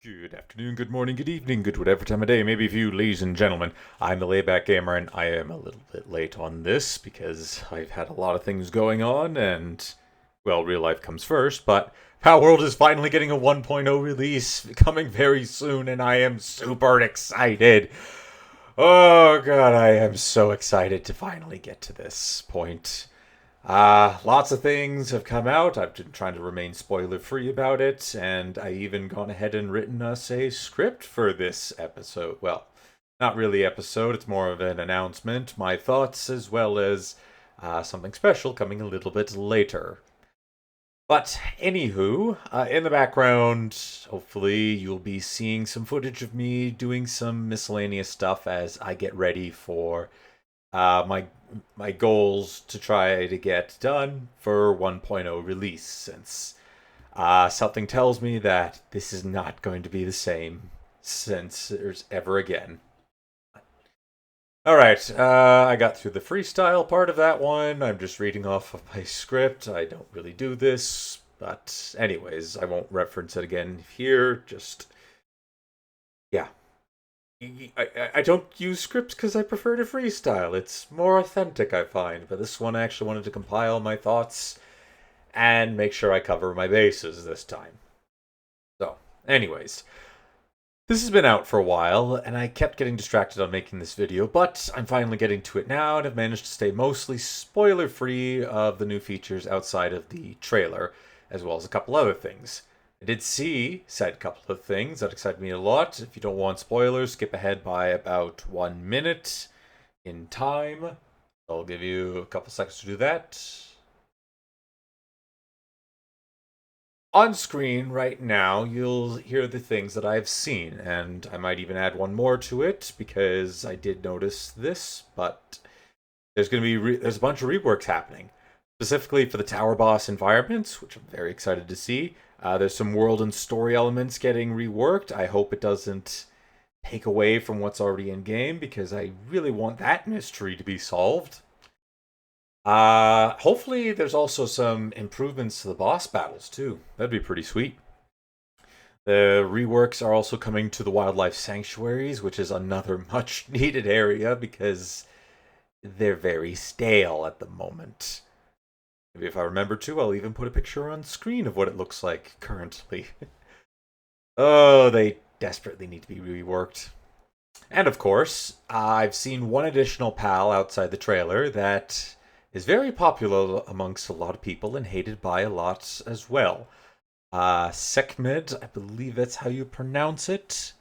Good afternoon, good morning, good evening, good whatever time of day, maybe for you, ladies and gentlemen. I'm the Layback Gamer, and I am a little bit late on this because I've had a lot of things going on, and, well, real life comes first, but Palworld is finally getting a 1.0 release coming very soon, and I am super excited. Oh god, I am so excited to finally get to this point. Lots of things have come out. I've been trying to remain spoiler free about it, and I even gone ahead and written us a script for this episode. Well, not really episode, it's more of an announcement, my thoughts, as well as something special coming a little bit later. But anywho, in the background, hopefully you'll be seeing some footage of me doing some miscellaneous stuff as I get ready for my goals to try to get done for 1.0 release, since something tells me that this is not going to be the same since there's ever again. All right, I got through the freestyle part of that one. I'm just reading off of my script. I don't really do this, but anyways, I won't reference it again here. Just yeah, I don't use scripts because I prefer to freestyle. It's more authentic, I find. But this one, I actually wanted to compile my thoughts and make sure I cover my bases this time. So, anyways, this has been out for a while, and I kept getting distracted on making this video, but I'm finally getting to it now, and have managed to stay mostly spoiler-free of the new features outside of the trailer, as well as a couple other things. I did see said couple of things that excited me a lot. If you don't want spoilers, skip ahead by about 1 minute in time. I'll give you a couple seconds to do that. On screen right now, you'll hear the things that I've seen, and I might even add one more to it because I did notice this, but there's a bunch of reworks happening, specifically for the tower boss environments, which I'm very excited to see. There's some world and story elements getting reworked. I hope it doesn't take away from what's already in game because I really want that mystery to be solved. Hopefully there's also some improvements to the boss battles too. That'd be pretty sweet. The reworks are also coming to the wildlife sanctuaries, which is another much needed area because they're very stale at the moment. Maybe if I remember to, I'll even put a picture on screen of what it looks like currently. Oh, they desperately need to be reworked. And of course, I've seen one additional pal outside the trailer that is very popular amongst a lot of people and hated by a lot as well. Sekmed, I believe that's how you pronounce it.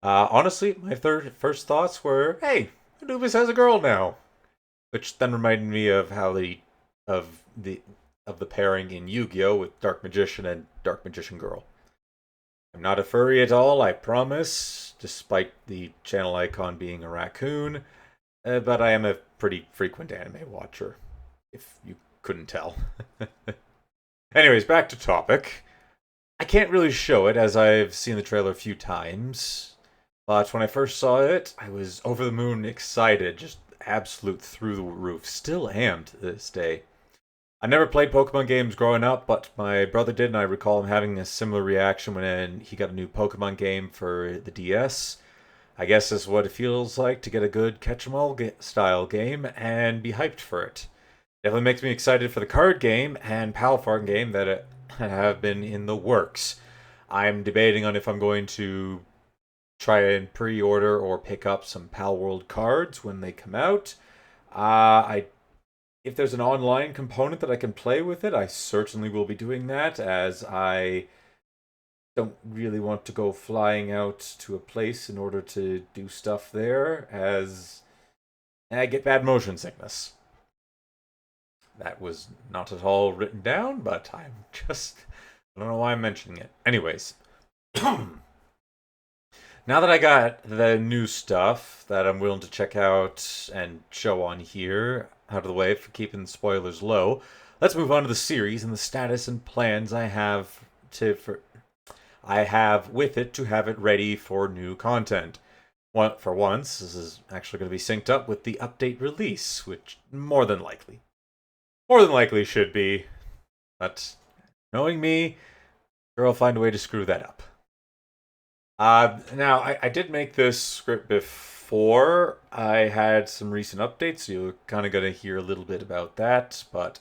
Honestly, my first thoughts were, hey, Anubis has a girl now. Which then reminded me of how of the the pairing in Yu-Gi-Oh! With Dark Magician and Dark Magician Girl. I'm not a furry at all, I promise, despite the channel icon being a raccoon. But I am a pretty frequent anime watcher, if you couldn't tell. Anyways, back to topic. I can't really show it as I've seen the trailer a few times, but when I first saw it, I was over the moon excited, just absolute through the roof. Still am to this day. I never played Pokemon games growing up, but my brother did, and I recall him having a similar reaction when he got a new Pokemon game for the DS. I guess this is what it feels like to get a good catch-em-all style game and be hyped for it. Definitely makes me excited for the card game and Palworld game that have been in the works. I'm debating on if I'm going to try and pre-order or pick up some Palworld cards when they come out. I if there's an online component that I can play with it, I certainly will be doing that, as I don't really want to go flying out to a place in order to do stuff there, as I get bad motion sickness. That was not at all written down, but I don't know why I'm mentioning it. Anyways, now that I got the new stuff that I'm willing to check out and show on here out of the way for keeping the spoilers low, let's move on to the series and the status and plans I have with it to have it ready for new content. For once, this is actually going to be synced up with the update release, which more than likely should be, but knowing me, sure I'll find a way to screw that up. Now, I did make this script before I had some recent updates, so you're kind of going to hear a little bit about that. But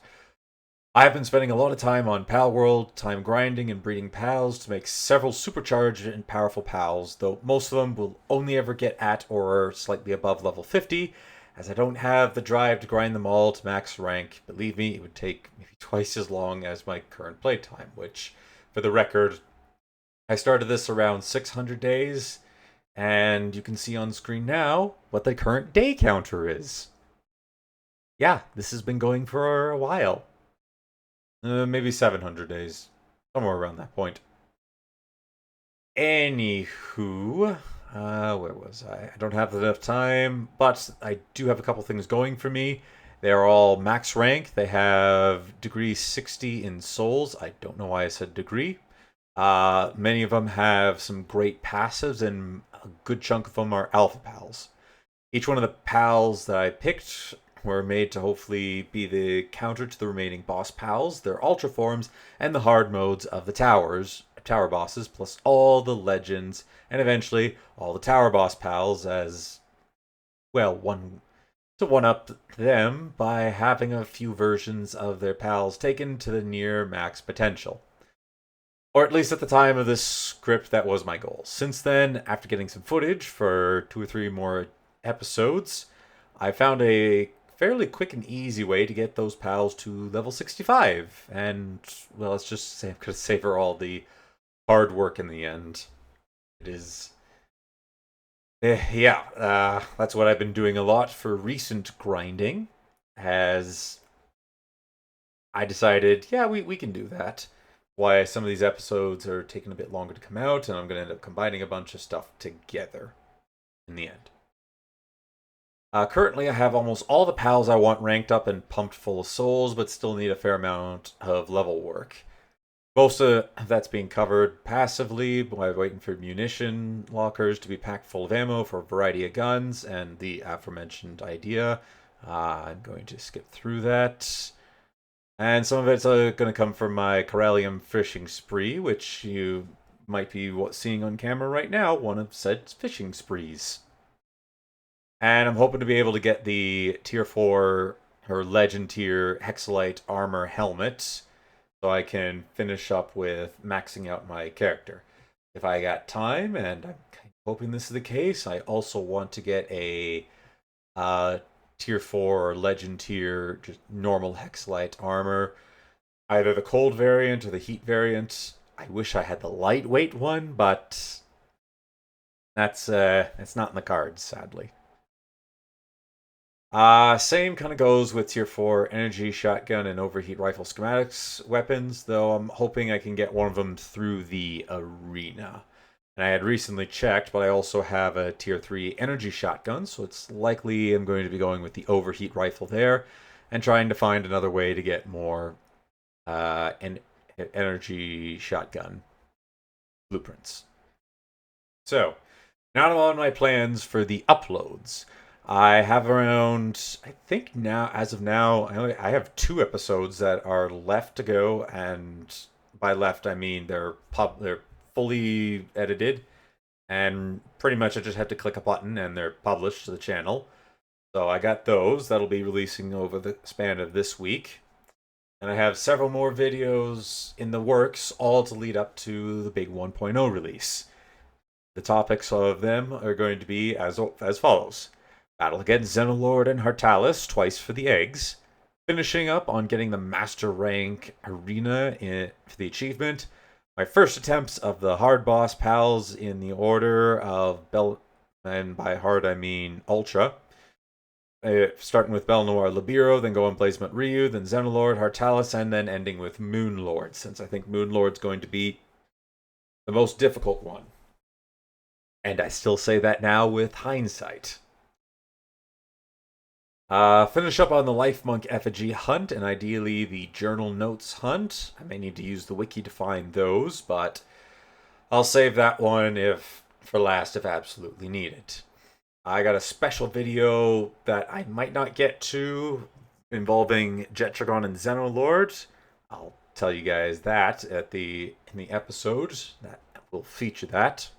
I've been spending a lot of time on Palworld, time grinding and breeding pals to make several supercharged and powerful pals, though most of them will only ever get at or slightly above level 50, as I don't have the drive to grind them all to max rank. Believe me, it would take maybe twice as long as my current playtime, which, for the record, I started this around 600 days, and you can see on screen now what the current day counter is. Yeah, this has been going for a while. Maybe 700 days. Somewhere around that point. Anywho, where was I? I don't have enough time, but I do have a couple things going for me. They're all max rank. They have degree 60 in souls. I don't know why I said degree. Many of them have some great passives, and a good chunk of them are alpha pals. Each one of the pals that I picked were made to hopefully be the counter to the remaining boss pals, their ultra forms, and the hard modes of the tower bosses, plus all the legends, and eventually all the tower boss pals as well, one up them by having a few versions of their pals taken to the near max potential. Or at least at the time of this script, that was my goal. Since then, after getting some footage for 2 or 3 more episodes, I found a fairly quick and easy way to get those pals to level 65. And, well, let's just say I'm going to savor all the hard work in the end. It is. That's what I've been doing a lot for recent grinding. As I decided, yeah, we can do that. Why some of these episodes are taking a bit longer to come out, and I'm going to end up combining a bunch of stuff together in the end. Currently, I have almost all the pals I want ranked up and pumped full of souls, but still need a fair amount of level work. Most of that's being covered passively by waiting for munition lockers to be packed full of ammo for a variety of guns and the aforementioned idea. I'm going to skip through that. And some of it's going to come from my Corellium fishing spree, which you might be seeing on camera right now, one of said fishing sprees. And I'm hoping to be able to get the tier 4 or legend tier Hexalite armor helmet so I can finish up with maxing out my character. If I got time, and I'm kind of hoping this is the case, I also want to get a tier 4 or legend tier just normal Hexalite armor. Either the cold variant or the heat variant. I wish I had the lightweight one, but that's not in the cards, sadly. Same kind of goes with tier 4 energy shotgun and overheat rifle schematics weapons, though I'm hoping I can get one of them through the arena. And I had recently checked, but I also have a tier 3 energy shotgun, so it's likely I'm going to be going with the overheat rifle there and trying to find another way to get more energy shotgun blueprints. So, now I'm on my plans for the uploads. I have around, I think now, as of now, I have 2 episodes that are left to go, and by left I mean they're fully edited, and pretty much I just have to click a button and they're published to the channel. So I got those that'll be releasing over the span of this week. And I have several more videos in the works, all to lead up to the big 1.0 release. The topics of them are going to be as follows. Battle against Xenolord and Hartalis, twice for the eggs. Finishing up on getting the Master Rank Arena for the achievement. My first attempts of the hard boss pals in the order of and by hard I mean Ultra. Starting with Bel Noir Libero, then going Blazemut Ryu, then Xenolord, Hartalis, and then ending with Moonlord, since I think Moonlord's going to be the most difficult one. And I still say that now with hindsight. Finish up on the Life Monk effigy hunt, and ideally the journal notes hunt. I may need to use the wiki to find those, but I'll save that one for last if absolutely needed. I got a special video that I might not get to involving Jetragon and Xenolord. I'll tell you guys that in the episode that will feature that.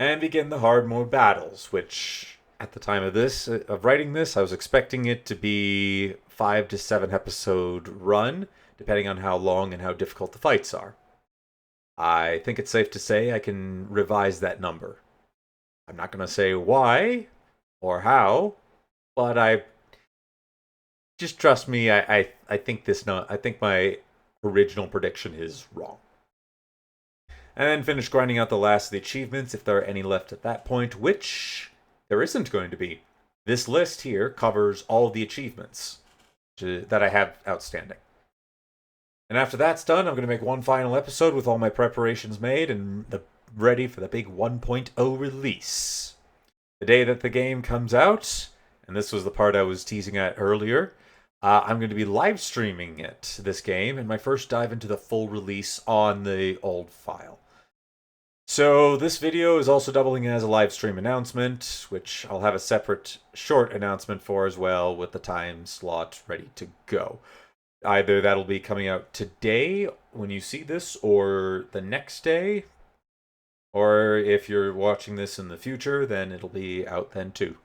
and begin the hard mode battles, which at the time of writing this, I was expecting it to be 5 to 7 episode run, depending on how long and how difficult the fights are. I think it's safe to say I can revise that number. I'm not going to say why or how, but I just trust me. I think this. No, I think my original prediction is wrong. And then finish grinding out the last of the achievements if there are any left at that point, which there isn't going to be. This list here covers all the achievements that I have outstanding. And after that's done, I'm going to make one final episode with all my preparations made and ready for the big 1.0 release. The day that the game comes out, and this was the part I was teasing at earlier, I'm going to be live streaming this game, and my first dive into the full release on the old file. So this video is also doubling as a live stream announcement, which I'll have a separate short announcement for as well with the time slot ready to go. Either that'll be coming out today when you see this, or the next day, or if you're watching this in the future, then it'll be out then too.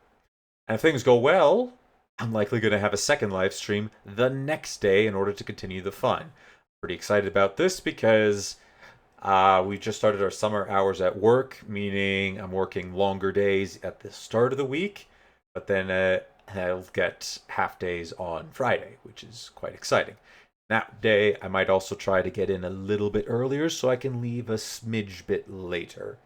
And if things go well, I'm likely going to have a second live stream the next day in order to continue the fun. Pretty excited about this because we just started our summer hours at work, meaning I'm working longer days at the start of the week, but then I'll get half days on Friday, which is quite exciting. That day, I might also try to get in a little bit earlier so I can leave a smidge bit later,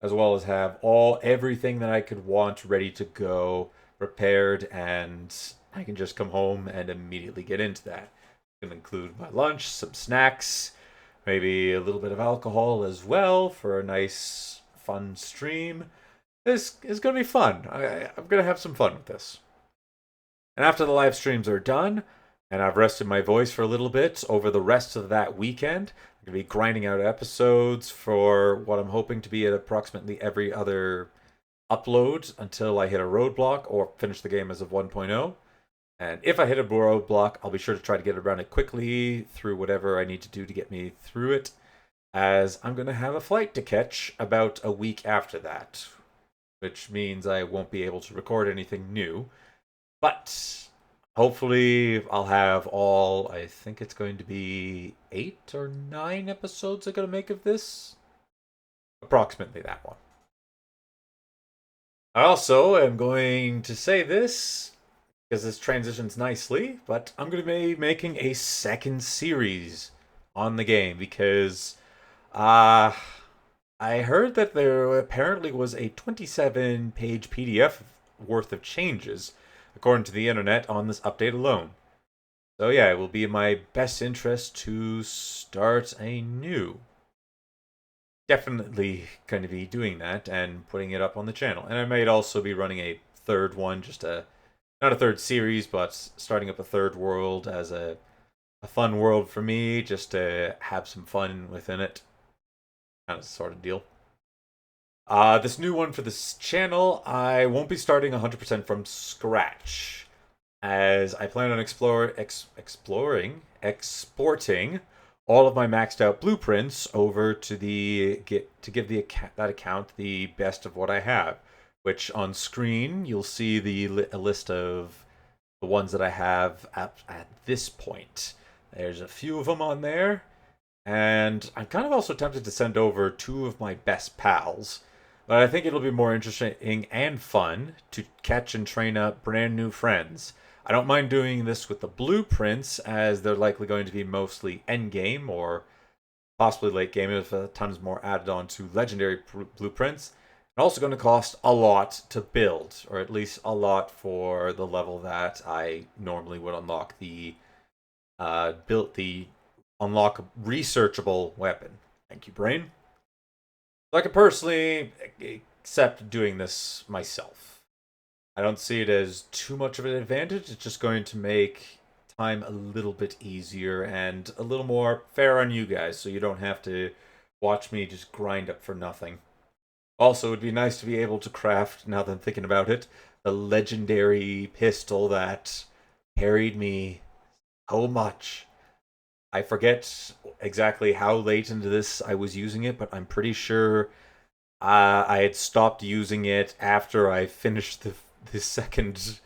as well as have everything that I could want ready to go, prepared, and I can just come home and immediately get into that. It can include my lunch, some snacks, maybe a little bit of alcohol as well for a nice, fun stream. This is going to be fun. I'm going to have some fun with this. And after the live streams are done, and I've rested my voice for a little bit over the rest of that weekend, I'm going to be grinding out episodes for what I'm hoping to be at approximately every other upload until I hit a roadblock or finish the game as of 1.0. And if I hit a roadblock, I'll be sure to try to get around it quickly through whatever I need to do to get me through it, as I'm going to have a flight to catch about a week after that, which means I won't be able to record anything new. But hopefully I'll have I think it's going to be 8 or 9 episodes I'm going to make of this. Approximately that one. I also am going to say this because this transitions nicely, but I'm going to be making a second series on the game because I heard that there apparently was a 27-page PDF worth of changes, according to the internet, on this update alone. So yeah, it will be in my best interest to start anew. Definitely going to be doing that and putting it up on the channel. And I might also be running a third one, not a third series, but starting up a third world as a fun world for me, just to have some fun within it. Kind of sort of deal. This new one for this channel, I won't be starting 100% from scratch, as I plan on exporting all of my maxed out blueprints over to give that account the best of what I have. Which on screen you'll see a list of the ones that I have at this point. There's a few of them on there, and I'm kind of also tempted to send over 2 of my best pals. But I think it'll be more interesting and fun to catch and train up brand new friends. I don't mind doing this with the blueprints, as they're likely going to be mostly endgame or possibly late game if tons more added on to legendary blueprints. And also going to cost a lot to build, or at least a lot for the level that I normally would unlock the unlock researchable weapon. Thank you, brain. I can personally accept doing this myself. I don't see it as too much of an advantage. It's just going to make time a little bit easier and a little more fair on you guys, so you don't have to watch me just grind up for nothing. Also, it'd be nice to be able to craft, now that I'm thinking about it, the legendary pistol that carried me so much. I forget exactly how late into this I was using it, but I'm pretty sure I had stopped using it after I finished the second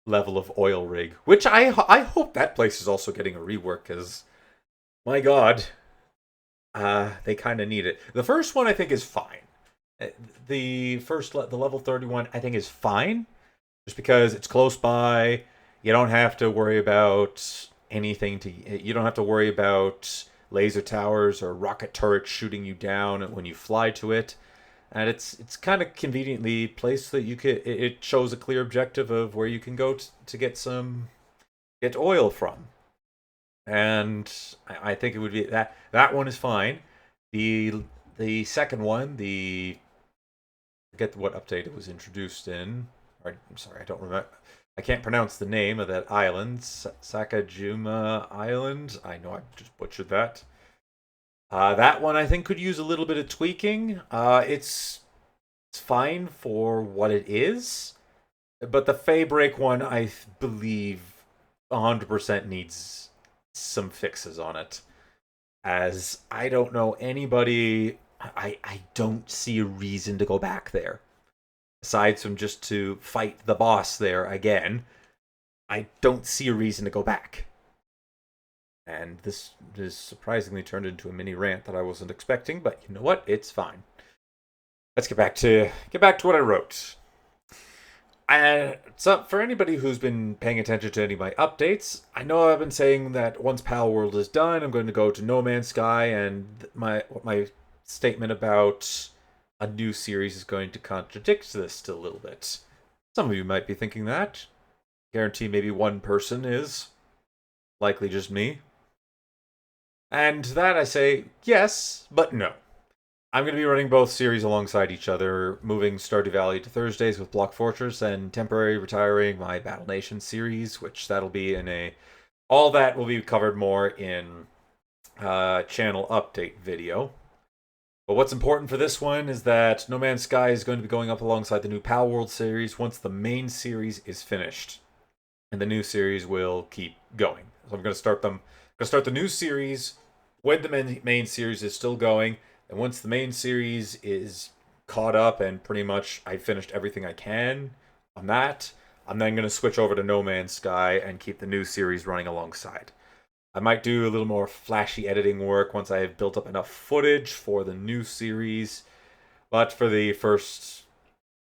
level of Oil Rig, which I hope that place is also getting a rework, because my God, they kind of need it. The first one I think is fine. Uh, the level 31 I think is fine, just because it's close by. You don't have to worry about anything to. You don't have to worry about laser towers or rocket turrets shooting you down when you fly to it. And it's kind of conveniently placed so that you could. It shows a clear objective of where you can go to get oil from. And I think it would be that one is fine. The the second one, the I forget what update it was introduced in. Or, I'm sorry, I don't remember. I can't pronounce the name of that island. Sakajima Island. I know I just butchered that. That one I think could use a little bit of tweaking. It's fine for what it is, but the Faybreak one I believe 100% needs some fixes on it. As I don't know anybody, I don't see a reason to go back there aside from just to fight the boss there again. I don't see a reason to go back. And this surprisingly turned into a mini rant that I wasn't expecting, but you know what? It's fine. Let's get back to what I wrote. So for anybody who's been paying attention to any of my updates, I know I've been saying that once Palworld is done, I'm going to go to No Man's Sky, and my statement about a new series is going to contradict this a little bit. Some of you might be thinking that. Guarantee maybe one person is. Likely just me. And to that I say yes, but no. I'm going to be running both series alongside each other, moving Stardew Valley to Thursdays with Block Fortress, and temporarily retiring my Battle Nation series, which that'll be in a... All that will be covered more in channel update video. But what's important for this one is that No Man's Sky is going to be going up alongside the new Palworld series once the main series is finished. And the new series will keep going. So I'm going to start the new series when the main series is still going. And once the main series is caught up and pretty much I finished everything I can on that, I'm then going to switch over to No Man's Sky and keep the new series running alongside. I might do a little more flashy editing work once I have built up enough footage for the new series. But for the first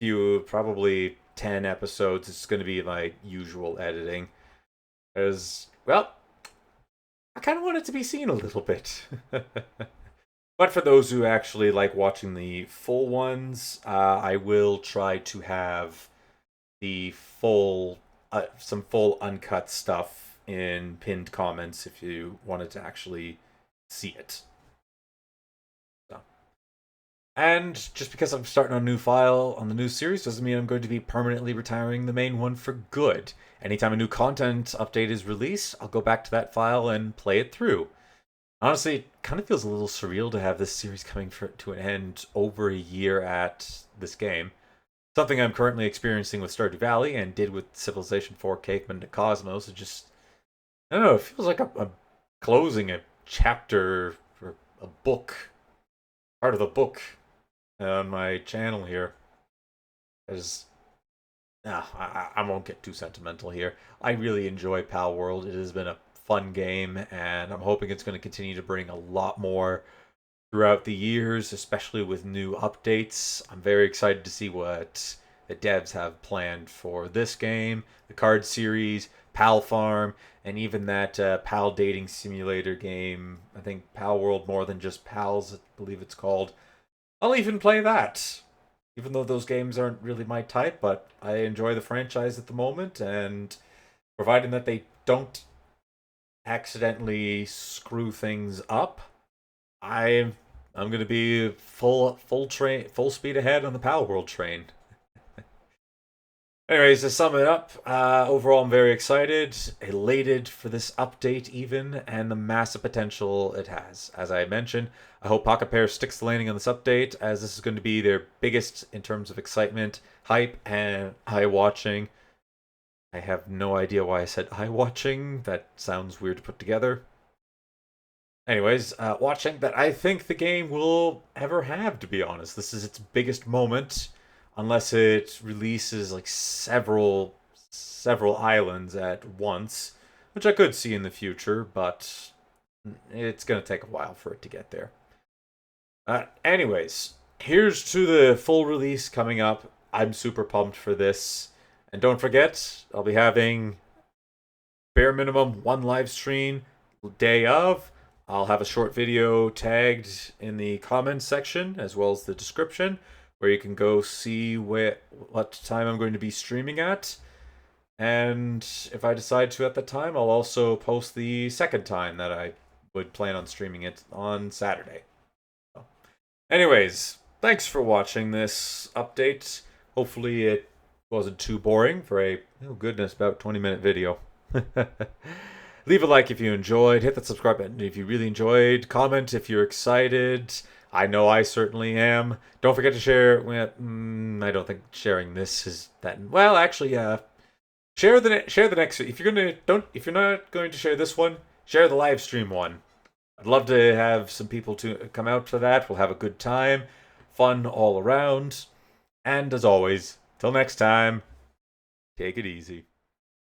few, probably 10 episodes, it's going to be my usual editing. As, well, I kind of want it to be seen a little bit. But for those who actually like watching the full ones, I will try to have the some full uncut stuff in pinned comments if you wanted to actually see it. So. And just because I'm starting a new file on the new series doesn't mean I'm going to be permanently retiring the main one for good. Anytime a new content update is released, I'll go back to that file and play it through. Honestly, it kind of feels a little surreal to have this series coming to an end over a year at this game. Something I'm currently experiencing with Stardew Valley and did with Civilization 4 Caveman to Cosmos. It just, I don't know, it feels like I'm closing a chapter or a book, part of the book on my channel here. As I won't get too sentimental here. I really enjoy Palworld. It has been a fun game, and I'm hoping it's going to continue to bring a lot more throughout the years, especially with new updates. I'm very excited to see what the devs have planned for this game, the card series, Pal Farm, and even that Pal dating simulator game. I think Palworld More Than Just Pals, I believe it's called. I'll even play that. Even though those games aren't really my type, but I enjoy the franchise at the moment, and providing that they don't accidentally screw things up, I'm gonna be full speed ahead on the Palworld train. Anyways, to sum it up, overall I'm very excited, elated for this update even, and the massive potential it has. As I mentioned, I hope Pocket Pair sticks the landing on this update, as this is going to be their biggest in terms of excitement, hype, and eye watching. I have no idea why I said eye watching. That sounds weird to put together. Anyways, watching that I think the game will ever have, to be honest. This is its biggest moment, unless it releases like several islands at once, which I could see in the future, but it's gonna take a while for it to get there. Anyways, here's to the full release coming up. I'm super pumped for this. And don't forget, I'll be having bare minimum one live stream day of. I'll have a short video tagged in the comments section as well as the description where you can go see what time I'm going to be streaming at. And if I decide to at the time, I'll also post the second time that I would plan on streaming it on Saturday. Anyways, thanks for watching this update. Hopefully it wasn't too boring for a, oh goodness, about 20-minute video. Leave a like if you enjoyed, hit that subscribe button if you really enjoyed, comment if you're excited. I know I certainly am. Don't forget to share. Well, I don't think sharing this is that. Well, actually, share the next. If you're not going to share this one, share the live stream one. I'd love to have some people to come out for that. We'll have a good time, fun all around, and as always, till next time, take it easy.